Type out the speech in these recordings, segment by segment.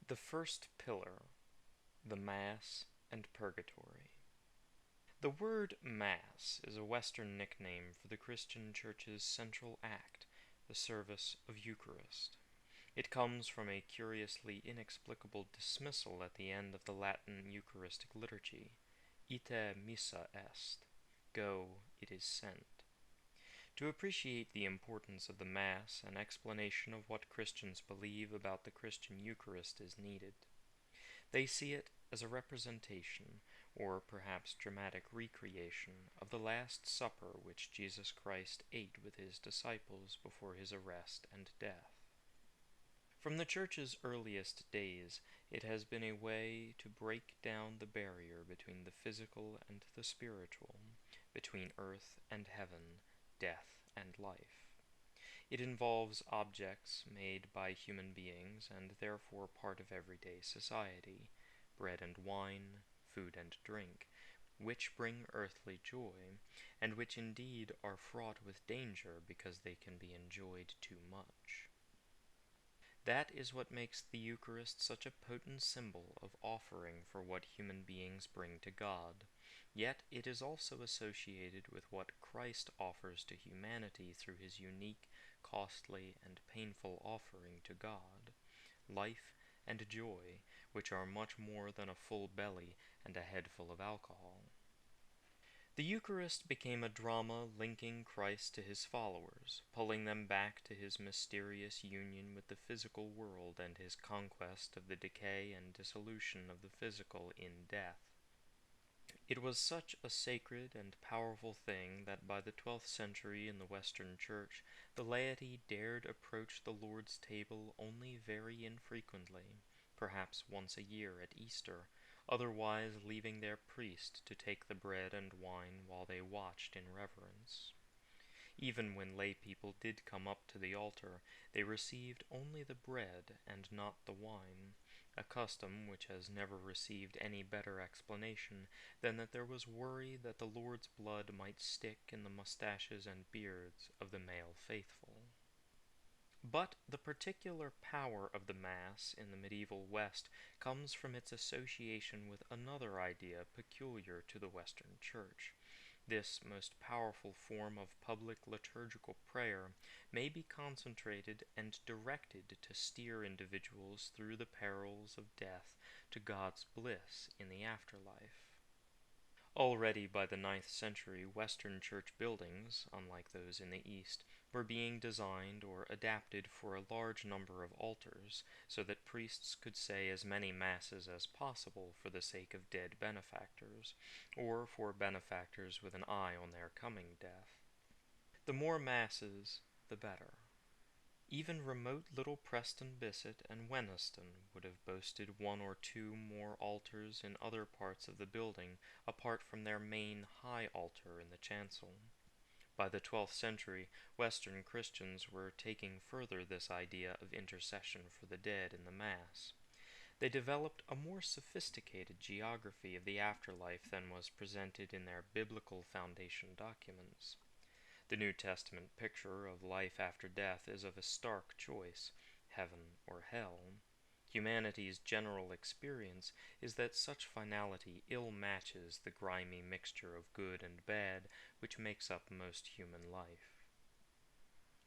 The first pillar, the Mass and Purgatory. The word Mass is a Western nickname for the Christian Church's central act, the service of Eucharist. It comes from a curiously inexplicable dismissal at the end of the Latin Eucharistic liturgy, ite missa est, go, it is sent. To appreciate the importance of the Mass, an explanation of what Christians believe about the Christian Eucharist is needed. They see it as a representation, or perhaps dramatic recreation, of the Last Supper which Jesus Christ ate with his disciples before his arrest and death. From the Church's earliest days, it has been a way to break down the barrier between the physical and the spiritual, between earth and heaven, death and life. It involves objects made by human beings and therefore part of everyday society, bread and wine, food and drink, which bring earthly joy, and which indeed are fraught with danger because they can be enjoyed too much. That is what makes the Eucharist such a potent symbol of offering for what human beings bring to God. Yet it is also associated with what Christ offers to humanity through his unique, costly, and painful offering to God, life and joy, which are much more than a full belly and a head full of alcohol. The Eucharist became a drama linking Christ to his followers, pulling them back to his mysterious union with the physical world and his conquest of the decay and dissolution of the physical in death. It was such a sacred and powerful thing that by the 12th century in the Western Church, the laity dared approach the Lord's table only very infrequently, perhaps once a year at Easter, otherwise leaving their priest to take the bread and wine while they watched in reverence. Even when lay people did come up to the altar, they received only the bread and not the wine, a custom which has never received any better explanation than that there was worry that the Lord's blood might stick in the mustaches and beards of the male faithful. But the particular power of the Mass in the medieval West comes from its association with another idea peculiar to the Western Church. This most powerful form of public liturgical prayer may be concentrated and directed to steer individuals through the perils of death to God's bliss in the afterlife. Already by the 9th century, Western church buildings, unlike those in the East, were being designed or adapted for a large number of altars, so that priests could say as many masses as possible for the sake of dead benefactors, or for benefactors with an eye on their coming death. The more masses, the better. Even remote little Preston Bissett and Wenniston would have boasted one or two more altars in other parts of the building apart from their main high altar in the chancel. By the 12th century, Western Christians were taking further this idea of intercession for the dead in the Mass. They developed a more sophisticated geography of the afterlife than was presented in their biblical foundation documents. The New Testament picture of life after death is of a stark choice, heaven or hell. Humanity's general experience is that such finality ill matches the grimy mixture of good and bad which makes up most human life.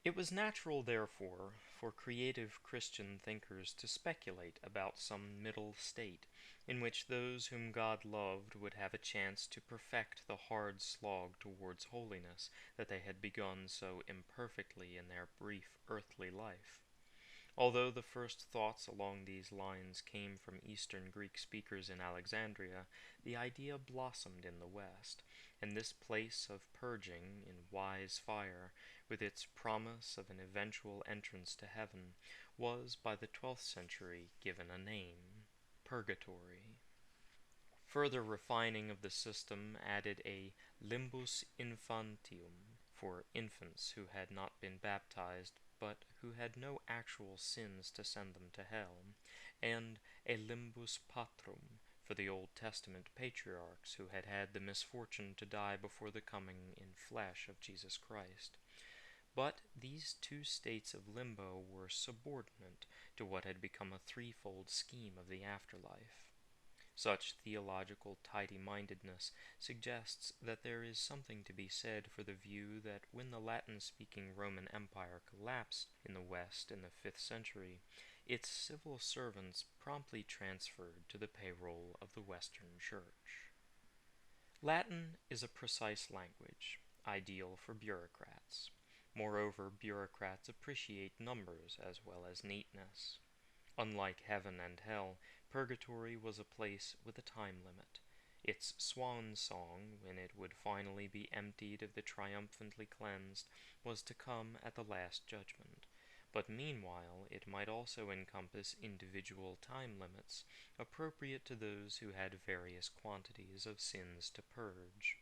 It was natural, therefore, for creative Christian thinkers to speculate about some middle state, in which those whom God loved would have a chance to perfect the hard slog towards holiness that they had begun so imperfectly in their brief earthly life. Although the first thoughts along these lines came from Eastern Greek speakers in Alexandria, the idea blossomed in the West, and this place of purging in wise fire, with its promise of an eventual entrance to heaven, was by the 12th century given a name, Purgatory. Further refining of the system added a limbus infantium for infants who had not been baptized but who had no actual sins to send them to hell, and a limbus patrum for the Old Testament patriarchs who had had the misfortune to die before the coming in flesh of Jesus Christ. But these two states of limbo were subordinate to what had become a threefold scheme of the afterlife. Such theological tidy-mindedness suggests that there is something to be said for the view that when the Latin-speaking Roman Empire collapsed in the West in the 5th century, its civil servants promptly transferred to the payroll of the Western Church. Latin is a precise language, ideal for bureaucrats. Moreover, bureaucrats appreciate numbers as well as neatness. Unlike heaven and hell, purgatory was a place with a time limit. Its swan song, when it would finally be emptied of the triumphantly cleansed, was to come at the last judgment. But meanwhile, it might also encompass individual time limits, appropriate to those who had various quantities of sins to purge.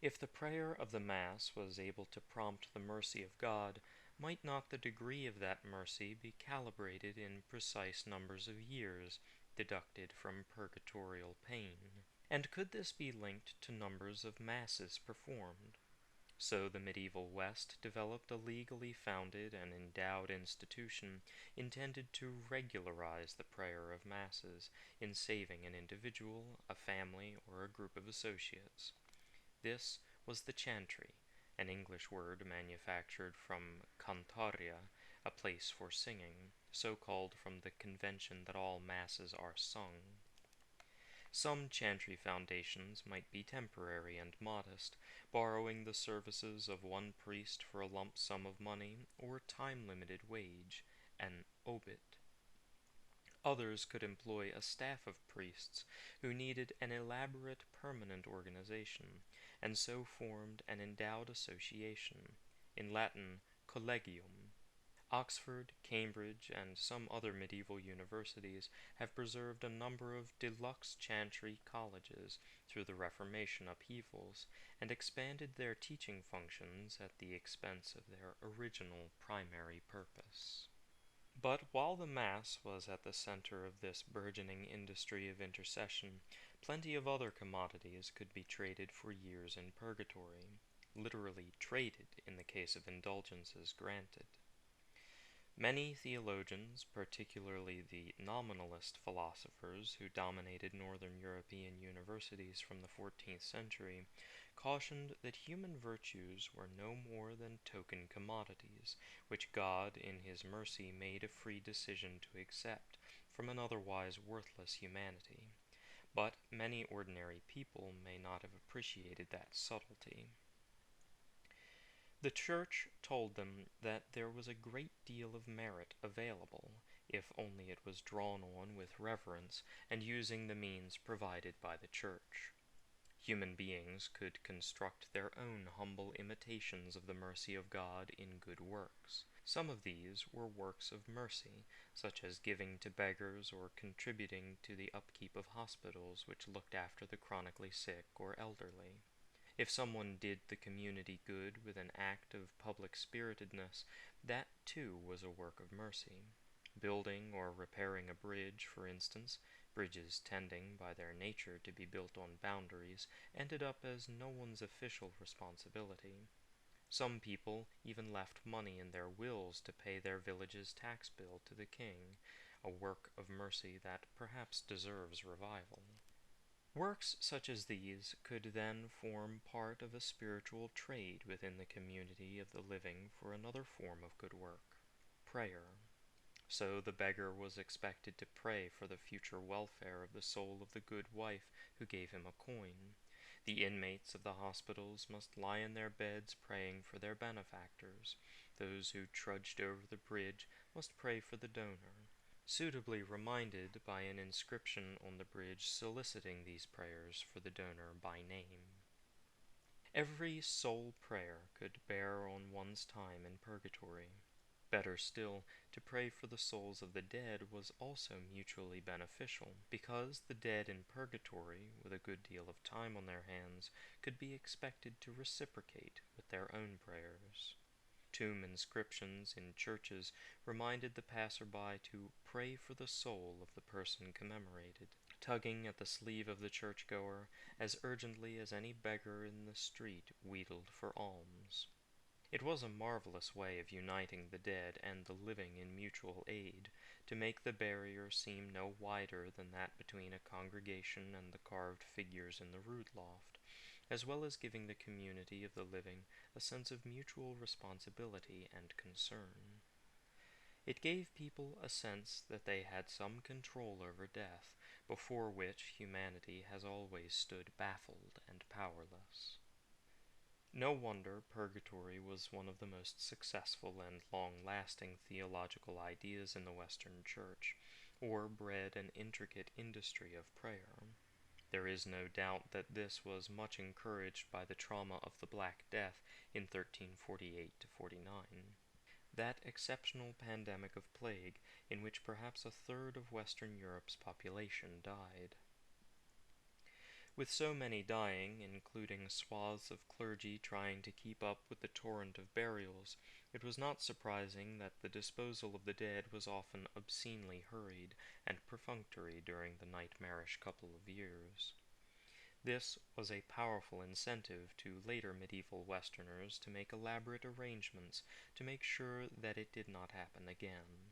If the prayer of the Mass was able to prompt the mercy of God, might not the degree of that mercy be calibrated in precise numbers of years, deducted from purgatorial pain? And could this be linked to numbers of Masses performed? So the medieval West developed a legally founded and endowed institution intended to regularize the prayer of Masses in saving an individual, a family, or a group of associates. This was the chantry, an English word manufactured from cantaria, a place for singing, so called from the convention that all Masses are sung. Some chantry foundations might be temporary and modest, borrowing the services of one priest for a lump sum of money or time-limited wage, an obit. Others could employ a staff of priests who needed an elaborate permanent organization, and so formed an endowed association, in Latin collegium. Oxford, Cambridge, and some other medieval universities have preserved a number of deluxe chantry colleges through the Reformation upheavals, and expanded their teaching functions at the expense of their original primary purpose. But while the Mass was at the center of this burgeoning industry of intercession, plenty of other commodities could be traded for years in purgatory, literally traded in the case of indulgences granted. Many theologians, particularly the nominalist philosophers who dominated northern European universities from the 14th century, cautioned that human virtues were no more than token commodities, which God in his mercy made a free decision to accept from an otherwise worthless humanity. But many ordinary people may not have appreciated that subtlety. The Church told them that there was a great deal of merit available, if only it was drawn on with reverence and using the means provided by the Church. Human beings could construct their own humble imitations of the mercy of God in good works. Some of these were works of mercy, such as giving to beggars or contributing to the upkeep of hospitals which looked after the chronically sick or elderly. If someone did the community good with an act of public spiritedness, that too was a work of mercy. Building or repairing a bridge, for instance, bridges tending by their nature to be built on boundaries, ended up as no one's official responsibility. Some people even left money in their wills to pay their village's tax bill to the king, a work of mercy that perhaps deserves revival. Works such as these could then form part of a spiritual trade within the community of the living for another form of good work, prayer. So the beggar was expected to pray for the future welfare of the soul of the good wife who gave him a coin. The inmates of the hospitals must lie in their beds praying for their benefactors. Those who trudged over the bridge must pray for the donor, suitably reminded by an inscription on the bridge soliciting these prayers for the donor by name. Every soul prayer could bear on one's time in purgatory. Better still, to pray for the souls of the dead was also mutually beneficial, because the dead in purgatory, with a good deal of time on their hands, could be expected to reciprocate with their own prayers. Tomb inscriptions in churches reminded the passerby to pray for the soul of the person commemorated, tugging at the sleeve of the churchgoer as urgently as any beggar in the street wheedled for alms. It was a marvelous way of uniting the dead and the living in mutual aid, to make the barrier seem no wider than that between a congregation and the carved figures in the rood loft, as well as giving the community of the living a sense of mutual responsibility and concern. It gave people a sense that they had some control over death, before which humanity has always stood baffled and powerless. No wonder purgatory was one of the most successful and long-lasting theological ideas in the Western Church, or bred an intricate industry of prayer. There is no doubt that this was much encouraged by the trauma of the Black Death in 1348-49. That exceptional pandemic of plague in which perhaps a third of Western Europe's population died. With so many dying, including swaths of clergy trying to keep up with the torrent of burials, it was not surprising that the disposal of the dead was often obscenely hurried and perfunctory during the nightmarish couple of years. This was a powerful incentive to later medieval Westerners to make elaborate arrangements to make sure that it did not happen again.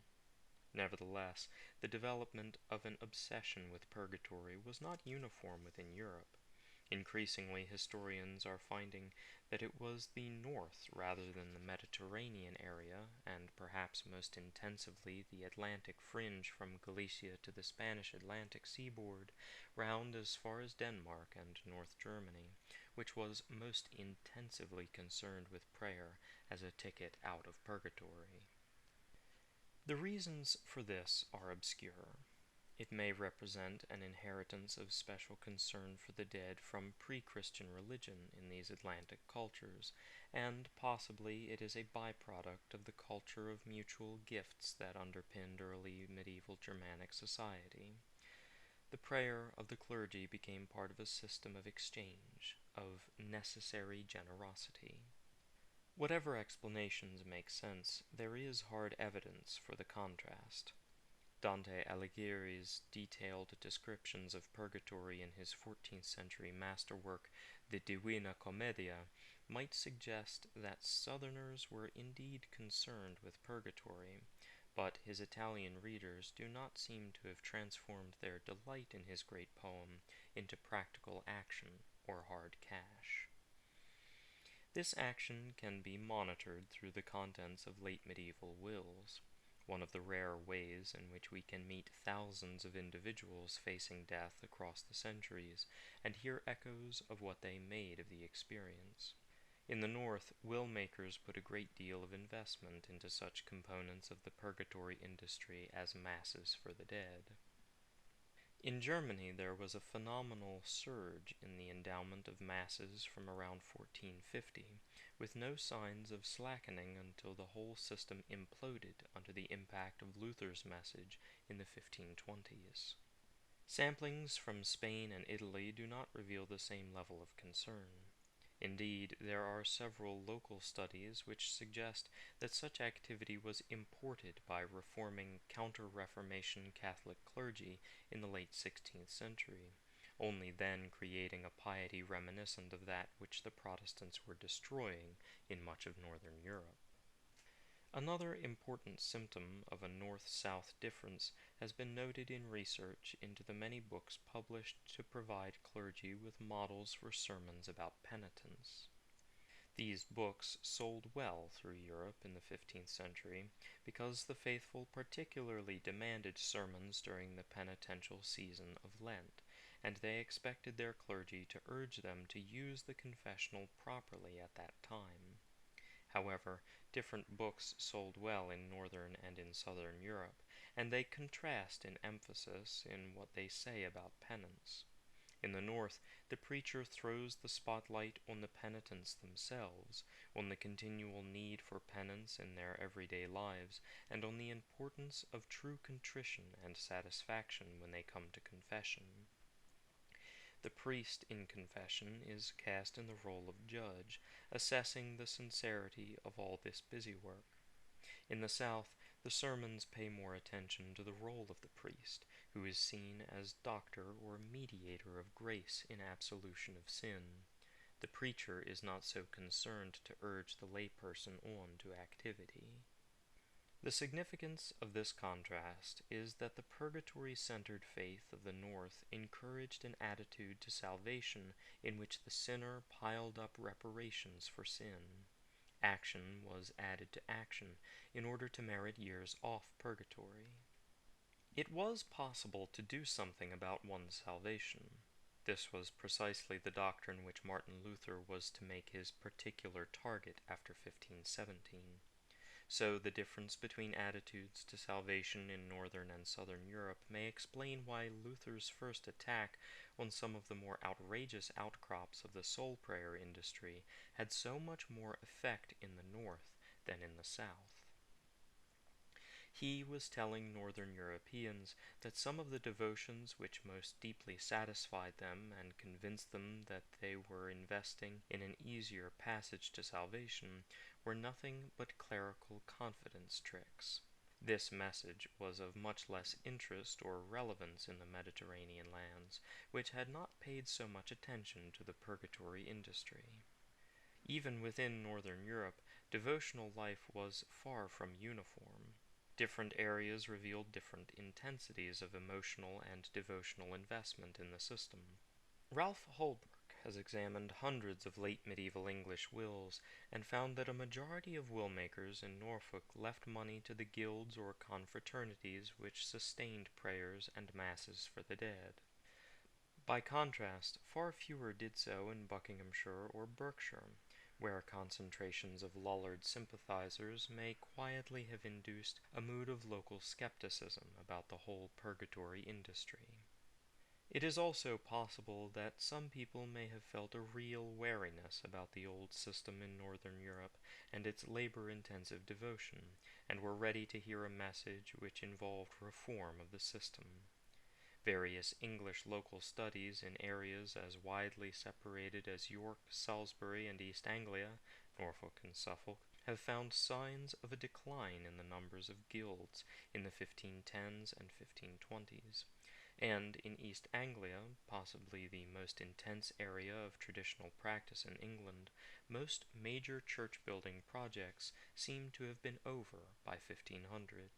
Nevertheless, the development of an obsession with purgatory was not uniform within Europe. Increasingly, historians are finding that it was the north rather than the Mediterranean area, and perhaps most intensively the Atlantic fringe from Galicia to the Spanish Atlantic seaboard, round as far as Denmark and North Germany, which was most intensively concerned with prayer as a ticket out of purgatory. The reasons for this are obscure. It may represent an inheritance of special concern for the dead from pre-Christian religion in these Atlantic cultures, and possibly it is a byproduct of the culture of mutual gifts that underpinned early medieval Germanic society. The prayer of the clergy became part of a system of exchange, of necessary generosity. Whatever explanations make sense, there is hard evidence for the contrast. Dante Alighieri's detailed descriptions of purgatory in his 14th century masterwork, the Divina Commedia, might suggest that Southerners were indeed concerned with purgatory, but his Italian readers do not seem to have transformed their delight in his great poem into practical action or hard cash. This action can be monitored through the contents of late medieval wills, one of the rare ways in which we can meet thousands of individuals facing death across the centuries and hear echoes of what they made of the experience. In the North, will makers put a great deal of investment into such components of the purgatory industry as masses for the dead. In Germany, there was a phenomenal surge in the endowment of masses from around 1450, with no signs of slackening until the whole system imploded under the impact of Luther's message in the 1520s. Samplings from Spain and Italy do not reveal the same level of concern. Indeed, there are several local studies which suggest that such activity was imported by reforming counter-Reformation Catholic clergy in the late 16th century, only then creating a piety reminiscent of that which the Protestants were destroying in much of northern Europe. Another important symptom of a north-south difference has been noted in research into the many books published to provide clergy with models for sermons about penitence. These books sold well through Europe in the 15th century because the faithful particularly demanded sermons during the penitential season of Lent, and they expected their clergy to urge them to use the confessional properly at that time. However, different books sold well in northern and in southern Europe, and they contrast in emphasis in what they say about penance. In the north, the preacher throws the spotlight on the penitents themselves, on the continual need for penance in their everyday lives, and on the importance of true contrition and satisfaction when they come to confession. The priest in confession is cast in the role of judge, assessing the sincerity of all this busy work. In the South, the sermons pay more attention to the role of the priest, who is seen as doctor or mediator of grace in absolution of sin. The preacher is not so concerned to urge the layperson on to activity. The significance of this contrast is that the purgatory-centered faith of the North encouraged an attitude to salvation in which the sinner piled up reparations for sin. Action was added to action in order to merit years off purgatory. It was possible to do something about one's salvation. This was precisely the doctrine which Martin Luther was to make his particular target after 1517. So the difference between attitudes to salvation in Northern and Southern Europe may explain why Luther's first attack on some of the more outrageous outcrops of the soul prayer industry had so much more effect in the North than in the South. He was telling Northern Europeans that some of the devotions which most deeply satisfied them and convinced them that they were investing in an easier passage to salvation were nothing but clerical confidence tricks. This message was of much less interest or relevance in the Mediterranean lands, which had not paid so much attention to the purgatory industry. Even within Northern Europe, devotional life was far from uniform. Different areas revealed different intensities of emotional and devotional investment in the system. Ralph Holbrook has examined hundreds of late medieval English wills and found that a majority of will makers in Norfolk left money to the guilds or confraternities which sustained prayers and masses for the dead. By contrast, far fewer did so in Buckinghamshire or Berkshire, where concentrations of Lollard sympathizers may quietly have induced a mood of local skepticism about the whole purgatory industry. It is also possible that some people may have felt a real wariness about the old system in Northern Europe and its labor-intensive devotion, and were ready to hear a message which involved reform of the system. Various English local studies in areas as widely separated as York, Salisbury, and East Anglia, Norfolk and Suffolk, have found signs of a decline in the numbers of guilds in the 1510s and 1520s, and in East Anglia, possibly the most intense area of traditional practice in England, most major church-building projects seem to have been over by 1500.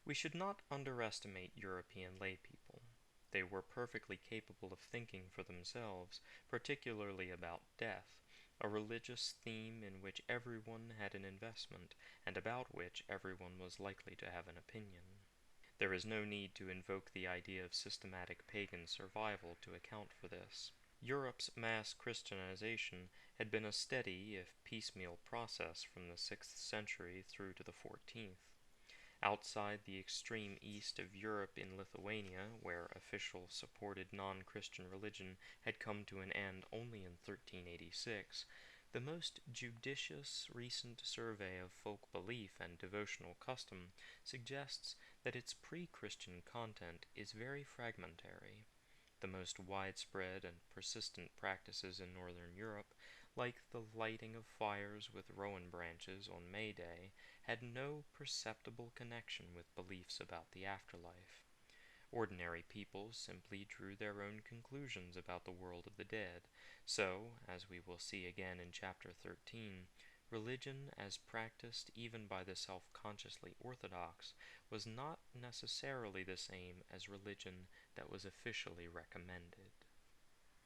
We should not underestimate European laypeople. They were perfectly capable of thinking for themselves, particularly about death, a religious theme in which everyone had an investment, and about which everyone was likely to have an opinion. There is no need to invoke the idea of systematic pagan survival to account for this. Europe's mass Christianization had been a steady, if piecemeal, process from the 6th century through to the 14th. Outside the extreme east of Europe in Lithuania, where official supported non-Christian religion had come to an end only in 1386, the most judicious recent survey of folk belief and devotional custom suggests that its pre-Christian content is very fragmentary. The most widespread and persistent practices in Northern Europe, like the lighting of fires with rowan branches on May Day, had no perceptible connection with beliefs about the afterlife. Ordinary people simply drew their own conclusions about the world of the dead, so, as we will see again in chapter 13, religion as practiced even by the self-consciously orthodox was not necessarily the same as religion that was officially recommended.